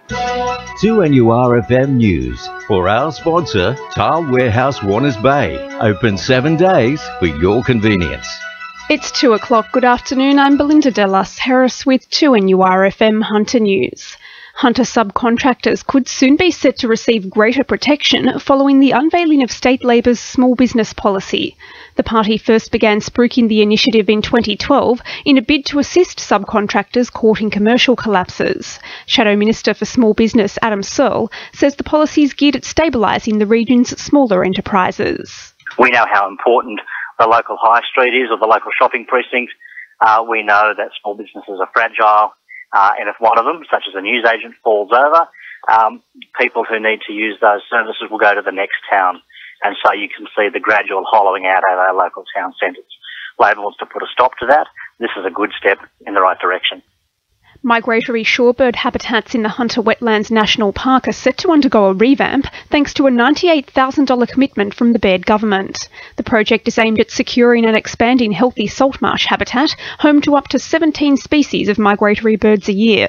2NURFM News for our sponsor, Tile Warehouse Warners Bay. Open 7 days for your convenience. It's 2 o'clock. Good afternoon. I'm Belinda De Lasheras with 2NURFM Hunter News. Hunter subcontractors could soon be set to receive greater protection following the unveiling of State Labor's small business policy. The party first began spruiking the initiative in 2012 in a bid to assist subcontractors caught in commercial collapses. Shadow Minister for Small Business Adam Searle says the policy is geared at stabilising the region's smaller enterprises. We know how important the local high street is or the local shopping precinct. We know that small businesses are fragile. And if one of them, such as a newsagent, falls over, people who need to use those services will go to the next town. And so you can see the gradual hollowing out of our local town centres. Labor wants to put a stop to that. This is a good step in the right direction. Migratory shorebird habitats in the Hunter Wetlands National Park are set to undergo a revamp thanks to a $98,000 commitment from the Baird government. The project is aimed at securing and expanding healthy saltmarsh habitat, home to up to 17 species of migratory birds a year.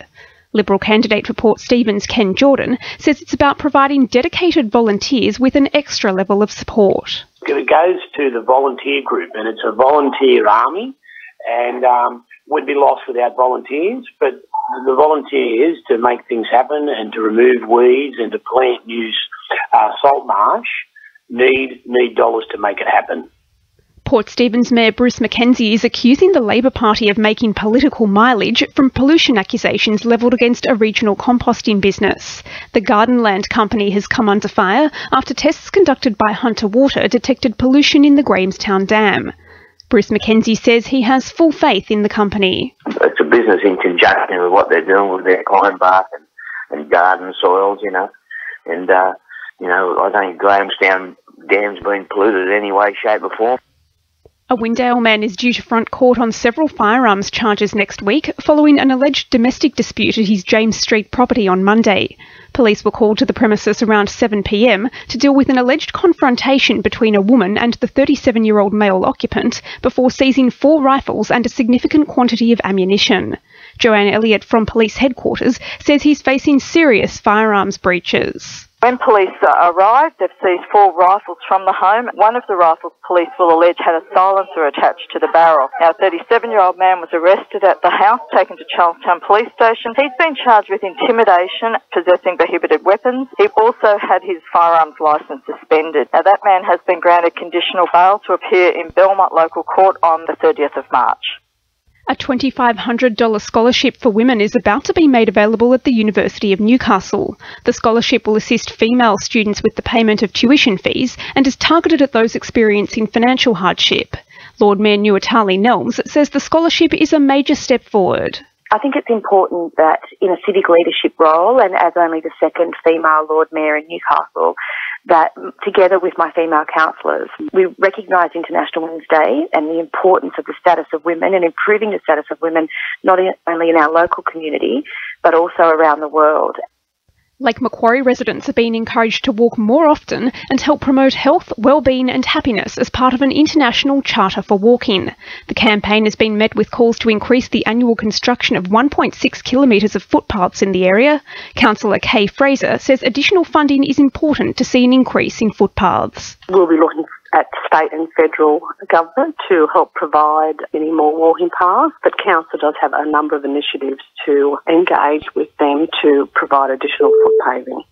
Liberal candidate for Port Stephens Ken Jordan says it's about providing dedicated volunteers with an extra level of support. It goes to the volunteer group, and it's a volunteer army, and we'd be lost without volunteers, but the volunteers to make things happen and to remove weeds and to plant new salt marsh need dollars to make it happen. Port Stephens Mayor Bruce Mackenzie is accusing the Labor Party of making political mileage from pollution accusations levelled against a regional composting business. The Gardenland company has come under fire after tests conducted by Hunter Water detected pollution in the Grahamstown Dam. Bruce Mackenzie says he has full faith in the company. It's a business in conjunction with what they're doing with their climb bark and garden soils, and I don't think Grahamstown Dam's been polluted in any way, shape or form. A Windale man is due to front court on several firearms charges next week following an alleged domestic dispute at his James Street property on Monday. Police were called to the premises around 7 p.m. to deal with an alleged confrontation between a woman and the 37-year-old male occupant before seizing 4 rifles and a significant quantity of ammunition. Joanne Elliott from police headquarters says he's facing serious firearms breaches. When police arrived, they've seized 4 rifles from the home. One of the rifles, police will allege, had a silencer attached to the barrel. Now, a 37-year-old man was arrested at the house, taken to Charlestown Police Station. He's been charged with intimidation, possessing prohibited weapons. He also had his firearms licence suspended. Now, that man has been granted conditional bail to appear in Belmont Local Court on the 30th of March. A $2,500 scholarship for women is about to be made available at the University of Newcastle. The scholarship will assist female students with the payment of tuition fees and is targeted at those experiencing financial hardship. Lord Mayor Nuatali Nelms says the scholarship is a major step forward. I think it's important that in a civic leadership role, and as only the second female Lord Mayor in Newcastle, that together with my female councillors, we recognise International Women's Day and the importance of the status of women and improving the status of women not only in our local community but also around the world. Lake Macquarie residents are being encouraged to walk more often and help promote health, well-being and happiness as part of an international charter for walking. The campaign has been met with calls to increase the annual construction of 1.6 kilometres of footpaths in the area. Councillor Kay Fraser says additional funding is important to see an increase in footpaths. We'll be looking at state and federal government to help provide any more walking paths, but council does have a number of initiatives to engage with them to provide additional foot paving.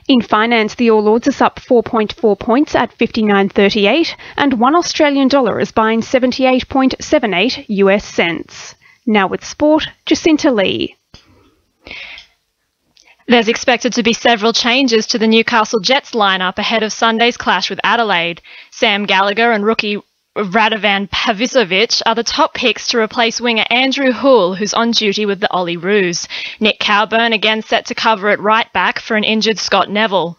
In finance, the All Ords is up 4.4 points at 59.38 and $1 is buying 78.78 US cents. Now with sport, Jacinta Lee. There's expected to be several changes to the Newcastle Jets lineup ahead of Sunday's clash with Adelaide. Sam Gallagher and rookie Radovan Pavicevic are the top picks to replace winger Andrew Houle, who's on duty with the Ollie Roos. Nick Cowburn again set to cover at right back for an injured Scott Neville.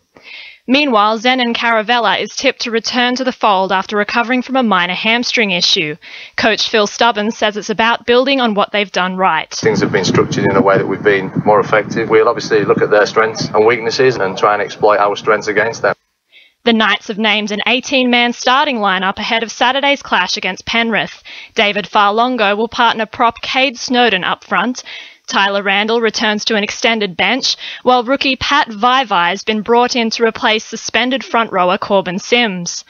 Meanwhile, Zenon Caravella is tipped to return to the fold after recovering from a minor hamstring issue. Coach Phil Stubbins says it's about building on what they've done right. Things have been structured in a way that we've been more effective. We'll obviously look at their strengths and weaknesses and try and exploit our strengths against them. The Knights have named an 18-man starting lineup ahead of Saturday's clash against Penrith. David Farlongo will partner prop Cade Snowden up front. Tyler Randall returns to an extended bench, while rookie Pat Vaivai has been brought in to replace suspended front rower Corbin Sims.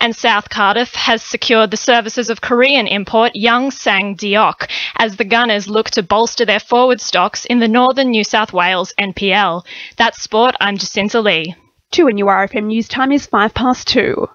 And South Cardiff has secured the services of Korean import Young Sang Deok as the Gunners look to bolster their forward stocks in the Northern New South Wales NPL. That's sport. I'm Jacinta Lee. 2NURFM news time is 2:05.